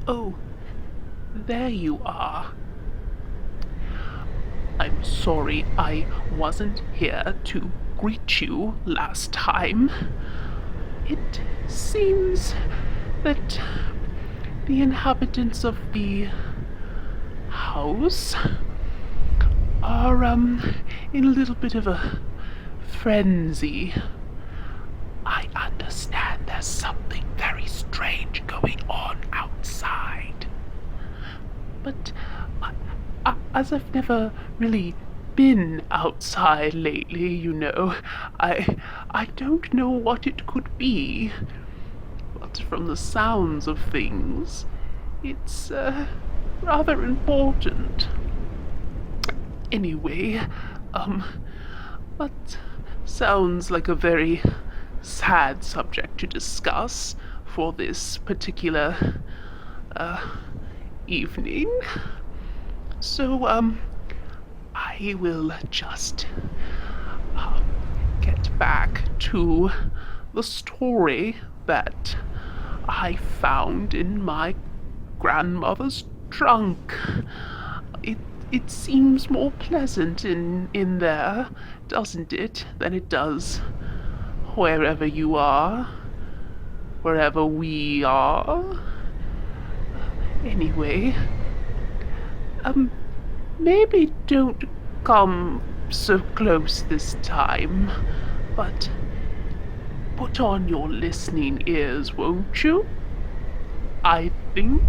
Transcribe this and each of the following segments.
Oh, there you are. I'm sorry I wasn't here to greet you last time. It seems that the inhabitants of the house are, in a little bit of a frenzy. I understand there's something very strange going on outside. But as I've never really been outside lately, I don't know what it could be. But from the sounds of things, it's rather important. Anyway, um, that sounds like a very sad subject to discuss for this particular uh, evening. So, I will just um, get back to the story that I found in my grandmother's trunk. It it seems more pleasant in there, doesn't it, than it does wherever you are, wherever we are. Anyway, um, maybe don't come so close this time, but put on your listening ears, won't you? I think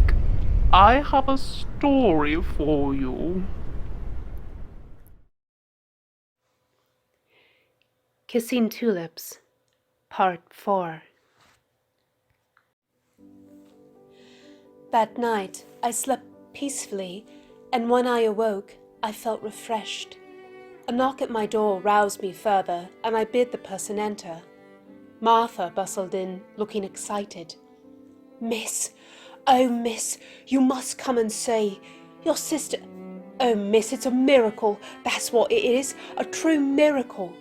I have a story for you. Kissing Tulips, Part 4. That night I slept peacefully, and when I awoke I felt refreshed. A knock at my door roused me further, and I bid the person enter. Martha bustled in, looking excited. "Miss, oh miss, you must come and see. Your sister... Oh miss, it's a miracle, that's what it is, a true miracle."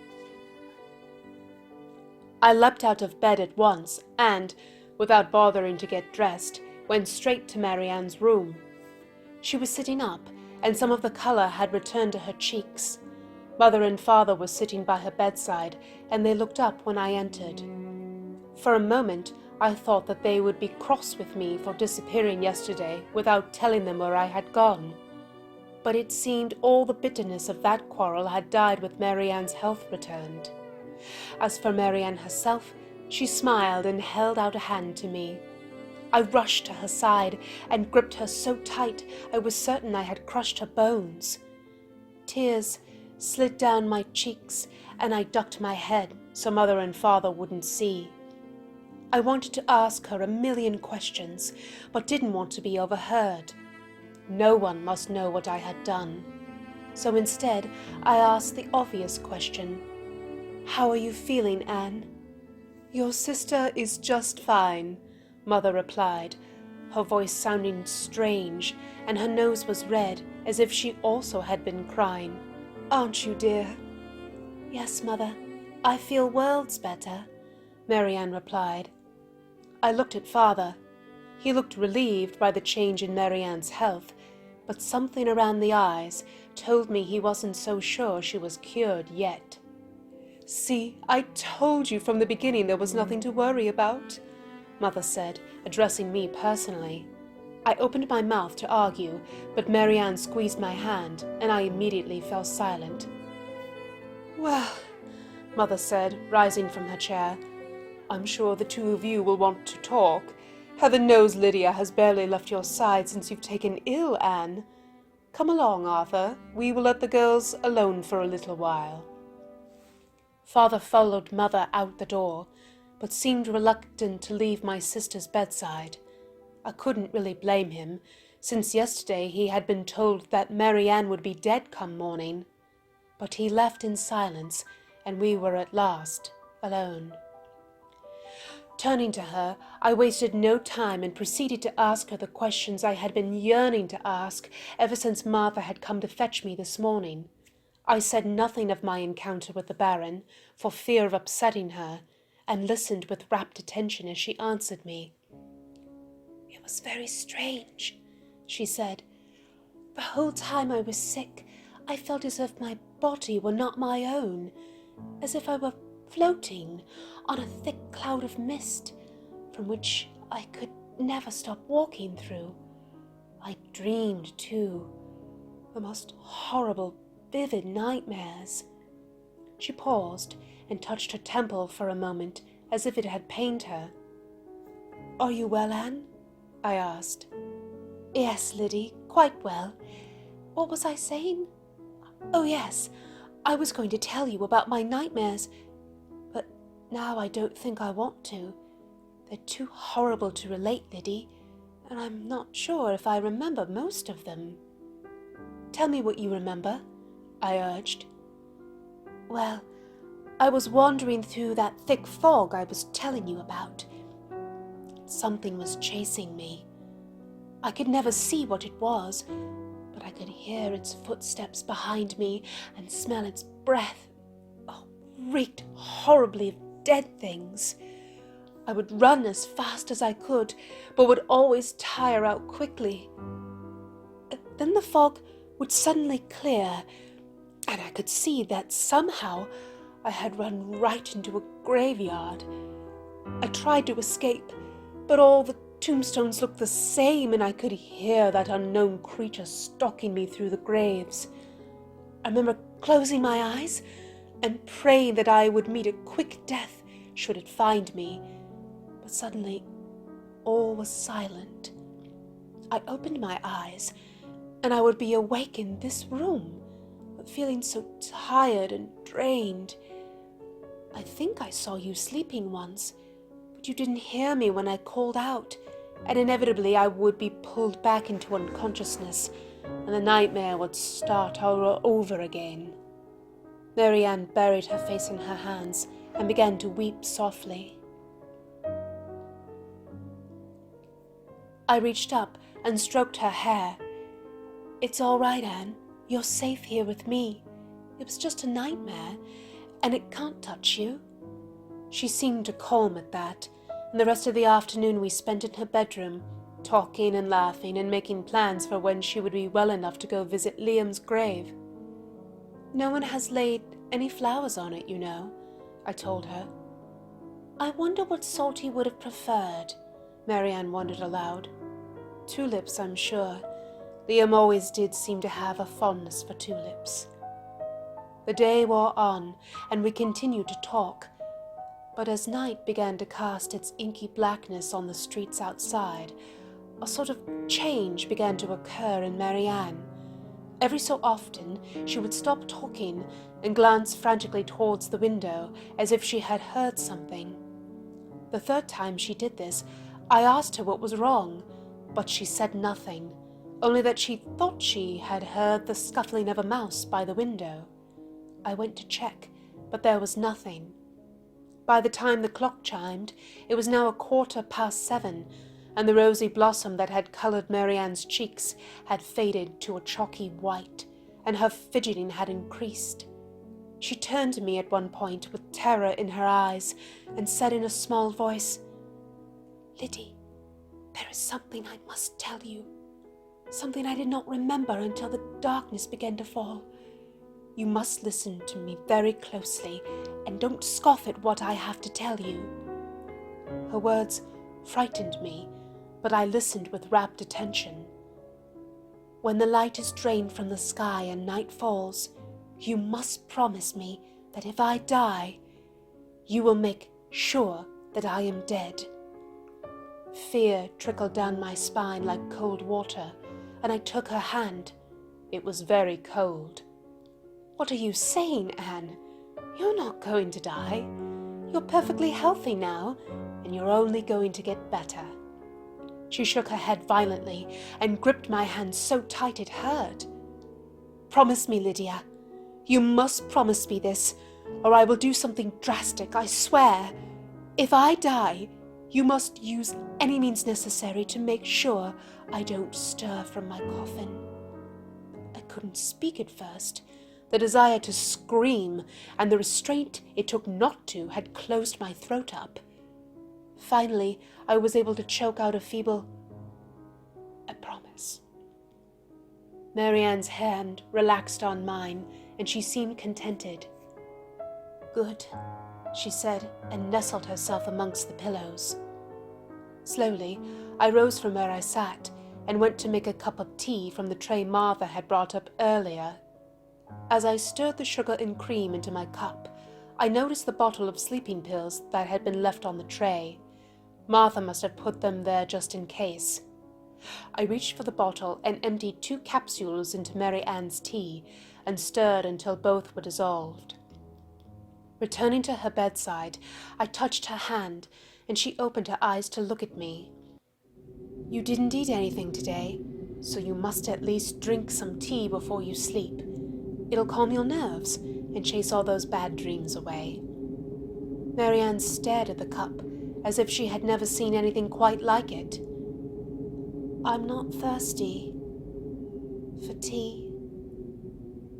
I leapt out of bed at once and, without bothering to get dressed, went straight to Marianne's room. She was sitting up, and some of the colour had returned to her cheeks. Mother and father were sitting by her bedside, and they looked up when I entered. For a moment, I thought that they would be cross with me for disappearing yesterday without telling them where I had gone. But it seemed all the bitterness of that quarrel had died with Marianne's health returned. As for Marianne herself, she smiled and held out a hand to me. I rushed to her side and gripped her so tight I was certain I had crushed her bones. Tears slid down my cheeks, and I ducked my head so Mother and Father wouldn't see. I wanted to ask her a million questions, but didn't want to be overheard. No one must know what I had done. So instead, I asked the obvious question. "How are you feeling, Anne?" "Your sister is just fine," Mother replied, her voice sounding strange, and her nose was red, as if she also had been crying. "Aren't you, dear?" "Yes, Mother, I feel worlds better," Marianne replied. I looked at Father. He looked relieved by the change in Marianne's health, but something around the eyes told me he wasn't so sure she was cured yet. "See, I told you from the beginning there was nothing to worry about," Mother said, addressing me personally. I opened my mouth to argue, but Marianne squeezed my hand, and I immediately fell silent. "Well," Mother said, rising from her chair, "I'm sure the two of you will want to talk. Heaven knows Lydia has barely left your side since you've taken ill, Anne. Come along, Arthur. We will let the girls alone for a little while." Father followed Mother out the door, but seemed reluctant to leave my sister's bedside. I couldn't really blame him, since yesterday he had been told that Marianne would be dead come morning. But he left in silence, and we were at last alone. Turning to her, I wasted no time and proceeded to ask her the questions I had been yearning to ask ever since Martha had come to fetch me this morning. I said nothing of my encounter with the Baron, for fear of upsetting her, and listened with rapt attention as she answered me. "It was very strange," she said. "The whole time I was sick, I felt as if my body were not my own, as if I were floating on a thick cloud of mist, from which I could never stop walking through. I dreamed, too, the most horrible, vivid nightmares." She paused and touched her temple for a moment, as if it had pained her. "Are you well, Anne?" I asked. "Yes, Liddy, quite well. What was I saying? Oh, yes, I was going to tell you about my nightmares, but now I don't think I want to. They're too horrible to relate, Liddy, and I'm not sure if I remember most of them." "Tell me what you remember," I urged. "Well, I was wandering through that thick fog I was telling you about. Something was chasing me. I could never see what it was, but I could hear its footsteps behind me and smell its breath. Oh, reeked horribly of dead things. I would run as fast as I could, but would always tire out quickly. Then the fog would suddenly clear, and I could see that somehow I had run right into a graveyard. I tried to escape, but all the tombstones looked the same, and I could hear that unknown creature stalking me through the graves. I remember closing my eyes and praying that I would meet a quick death should it find me. But suddenly, all was silent. I opened my eyes, and I would be awake in this room, but feeling so tired and drained. I think I saw you sleeping once, but you didn't hear me when I called out, and inevitably I would be pulled back into unconsciousness, and the nightmare would start all over again." Mary Ann buried her face in her hands and began to weep softly. I reached up and stroked her hair. "It's all right, Anne. You're safe here with me. It was just a nightmare, and it can't touch you." She seemed to calm at that, and the rest of the afternoon we spent in her bedroom, talking and laughing and making plans for when she would be well enough to go visit Liam's grave. "No one has laid any flowers on it, you know," I told her. "I wonder what sort he would have preferred," Mary Ann wondered aloud. "Tulips, I'm sure. Liam always did seem to have a fondness for tulips." The day wore on, and we continued to talk. But as night began to cast its inky blackness on the streets outside, a sort of change began to occur in Mary Ann. Every so often she would stop talking and glance frantically towards the window, as if she had heard something. The third time she did this, I asked her what was wrong, but she said nothing, only that she thought she had heard the scuffling of a mouse by the window. I went to check, but there was nothing. By the time the clock chimed, it was now 7:15, and the rosy blossom that had coloured Mary Ann's cheeks had faded to a chalky white, and her fidgeting had increased. She turned to me at one point with terror in her eyes, and said in a small voice, "Liddy, there is something I must tell you, something I did not remember until the darkness began to fall. You must listen to me very closely, and don't scoff at what I have to tell you." Her words frightened me, but I listened with rapt attention. "When the light is drained from the sky and night falls, you must promise me that if I die, you will make sure that I am dead." Fear trickled down my spine like cold water, and I took her hand. It was very cold. "What are you saying, Anne? You're not going to die. You're perfectly healthy now, and you're only going to get better." She shook her head violently and gripped my hand so tight it hurt. "Promise me, Lydia. You must promise me this, or I will do something drastic, I swear. If I die, you must use any means necessary to make sure I don't stir from my coffin." I couldn't speak at first. The desire to scream and the restraint it took not to had closed my throat up. Finally, I was able to choke out a feeble, I promise." Marianne's hand relaxed on mine, and she seemed contented. "Good," she said, and nestled herself amongst the pillows. Slowly, I rose from where I sat and went to make a cup of tea from the tray Martha had brought up earlier. As I stirred the sugar and cream into my cup, I noticed the bottle of sleeping pills that had been left on the tray. Martha must have put them there just in case. I reached for the bottle and emptied 2 capsules into Mary Ann's tea and stirred until both were dissolved. Returning to her bedside, I touched her hand, and she opened her eyes to look at me. "You didn't eat anything today, so you must at least drink some tea before you sleep. It'll calm your nerves and chase all those bad dreams away." Marianne stared at the cup as if she had never seen anything quite like it. "I'm not thirsty for tea."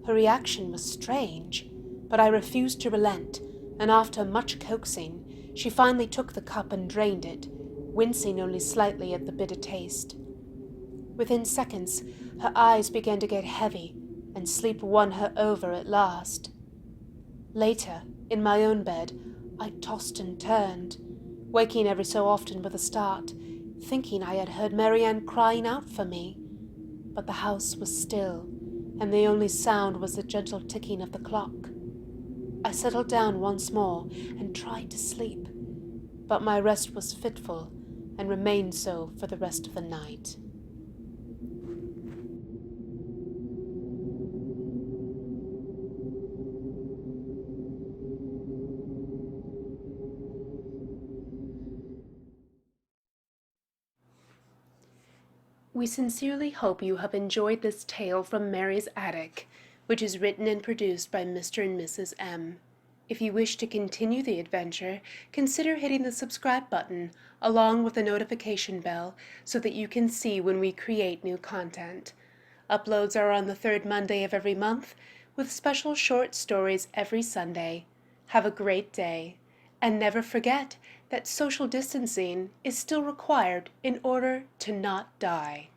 Her reaction was strange, but I refused to relent, and after much coaxing, she finally took the cup and drained it, wincing only slightly at the bitter taste. Within seconds, her eyes began to get heavy, and sleep won her over at last. Later, in my own bed, I tossed and turned, waking every so often with a start, thinking I had heard Marianne crying out for me. But the house was still, and the only sound was the gentle ticking of the clock. I settled down once more and tried to sleep, but my rest was fitful and remained so for the rest of the night. We sincerely hope you have enjoyed this tale from Mary's Attic, which is written and produced by Mr. and Mrs. M. If you wish to continue the adventure, consider hitting the subscribe button along with the notification bell so that you can see when we create new content. Uploads are on the 3rd Monday of every month, with special short stories every Sunday. Have a great day, and never forget that social distancing is still required in order to not die.